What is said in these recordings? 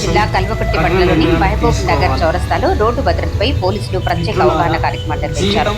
జిల్లా కల్వకుర్తి మండలంలోని మహబూబ్ నగర్ చౌరస్తాలో రోడ్డు భద్రతపై పోలీసులు ప్రత్యేక అవగాహన కార్యక్రమం నిర్వహించారు.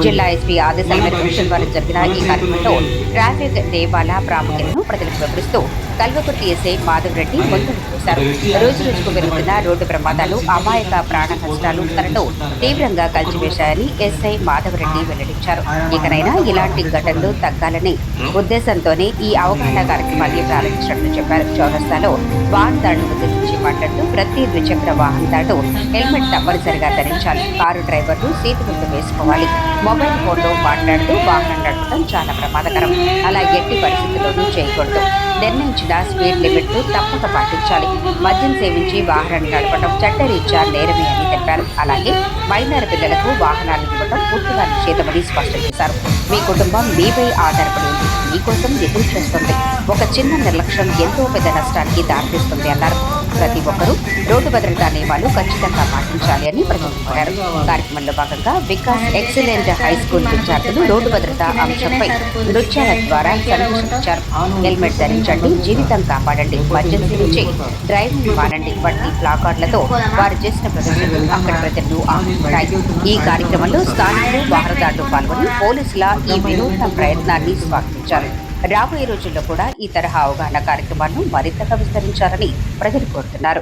జిల్లా ఎస్పీ ఆదేశాల మేరకు శనివారం జరిగిన ఈ కార్యక్రమంలో ట్రాఫిక్ నియమాల ప్రాముఖ్యతను ప్రజలకు వివరిస్తూ కల్వకుర్తి ఎస్ఐ మాధవరెడ్డి ముందుకు చేశారు. రోజు రోజుకు పెరుగుతున్న రోడ్డు ప్రమాదాలు, అమాయక ప్రాణ నష్టాలు తనను తీవ్రంగా కలిచివేశాయని ఎస్ఐ మాధవరెడ్డి వెల్లడించారు. ఇకనైనా ఇలాంటి ఘటనలు తగ్గాలని ఉద్దేశంతోనే ఈ అవగాహన కార్యక్రమాన్ని ప్రారంభించినట్లు చెప్పారు. చౌరస్తాలో వాహనదారులను ఉద్దేశించి మాట్లాడుతూ ప్రతి ద్విచక్ర వాహనదారుడు హెల్మెట్ తప్పనిసరిగా ధరించాలి. కారు డ్రైవర్లు సీటు గుర్తు వేసుకోవాలి. మొబైల్ ఫోన్లో మాట్లాడుతూ వాహనం నడపడం చాలా ప్రమాదకరం. అలా ఎట్టి పరిస్థితుల్లోనూ చేయకూడదు. నిర్ణయించిన స్పీడ్ లిమిట్ తప్పక పాటించాలి. మద్యం సేవించి వాహనాన్ని నడపడం చట్టరీత్యా నేరమే అని తెలిపారు. అలాగే మైనర్ పిల్లలకు వాహనాలు ఇవ్వడం పూర్తిగా నిషేధమని స్పష్టం చేశారు. మీ కుటుంబం మీపై ఆధారపడి ఉంది. మీకోసం ఎదురు చేస్తుంది. ఒక చిన్న నిర్లక్ష్యం ఎంతో పెద్ద నష్టానికి దారితీస్తుంది అన్నారు. ప్రతి ఒక్కరూ రోడ్డు భద్రతా నియమాలు ఖచ్చితంగా పాటించాలి అని ప్రజలు కోరారు. కార్యక్రమంలో భాగంగా వికాస్ ఎక్సలెంట్ హై స్కూల్ విద్యార్థులు రోడ్డు భద్రతా అంశంపై నృత్యాల ద్వారా సందేశించారు. హెల్మెట్ ధరించండి, జీవితం కాపాడండి, మద్యం సేవించి డ్రైవింగ్ మానండి వంటి ప్లాకార్డులతో వారు చేసిన ప్రదర్శనలు అక్కడి ప్రజలను ఆకట్టుకున్నాయి. ఈ కార్యక్రమంలో స్థానికులు, వాహనదారులు పాల్గొని పోలీసుల ఈ వినూత్న ప్రయత్నాన్ని స్వాగతించారు. రాబోయే రోజుల్లో కూడా ఈ తరహా అవగాహన కార్యక్రమాలను మరింతగా విస్తరించాలని ప్రజలు కోరుతున్నారు.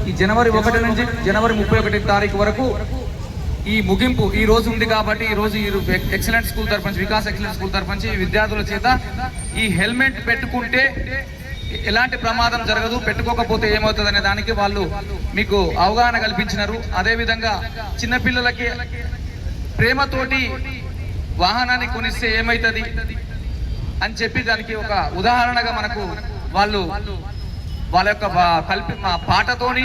ఈ జనవరి 1 నుంచి జనవరి 31 తారీఖు వరకు ఈ ముగింపు ఈ రోజు ఉంది కాబట్టి ఈ రోజు ఎక్సలెంట్ స్కూల్ తరఫు నుంచి, వికాస్ ఎక్సలెంట్ స్కూల్ తరఫు నుంచి విద్యార్థుల చేత ఈ హెల్మెట్ పెట్టుకుంటే ఎలాంటి ప్రమాదం జరగదు, పెట్టుకోకపోతే ఏమవుతుంది అనే దానికి వాళ్ళు మీకు అవగాహన కల్పించినారు. అదేవిధంగా చిన్నపిల్లలకి ప్రేమతోటి వాహనాన్ని కొనిస్తే ఏమవుతుంది అని చెప్పి దానికి ఒక ఉదాహరణగా మనకు వాళ్ళు వాళ్ళ యొక్క పాటతోని,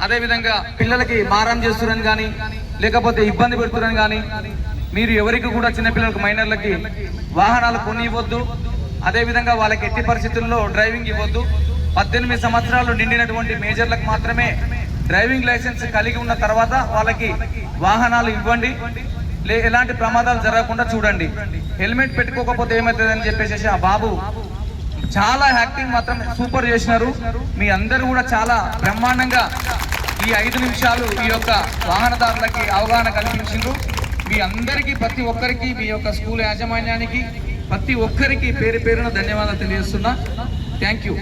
అదేవిధంగా పిల్లలకి మారం చేస్తున్నారని కానీ లేకపోతే ఇబ్బంది పెడుతున్నారని కానీ మీరు ఎవరికి కూడా చిన్నపిల్లలకు మైనర్లకి వాహనాలు కొని ఇవ్వద్దు. అదేవిధంగా వాళ్ళకి ఎట్టి పరిస్థితుల్లో డ్రైవింగ్ ఇవ్వద్దు. 18 సంవత్సరాలు నిండినటువంటి మేజర్లకు మాత్రమే డ్రైవింగ్ లైసెన్స్ కలిగి ఉన్న తర్వాత వాళ్ళకి వాహనాలు ఇవ్వండి. ఎలాంటి ప్రమాదాలు జరగకుండా చూడండి. హెల్మెట్ పెట్టుకోకపోతే ఏమవుతుంది అని చెప్పేసి ఆ బాబు చాలా యాక్టింగ్ మాత్రం సూపర్ చేసినారు. మీ అందరూ కూడా చాలా బ్రహ్మాండంగా ఈ 5 నిమిషాలు ఈ యొక్క వాహనదారులకి అవగాహన కల్పించారు. మీ అందరికీ, ప్రతి ఒక్కరికి, మీ యొక్క స్కూల్ యాజమాన్యానికి ప్రతి ఒక్కరికి పేరు పేరున ధన్యవాదాలు తెలియజేస్తున్నా. Thank you.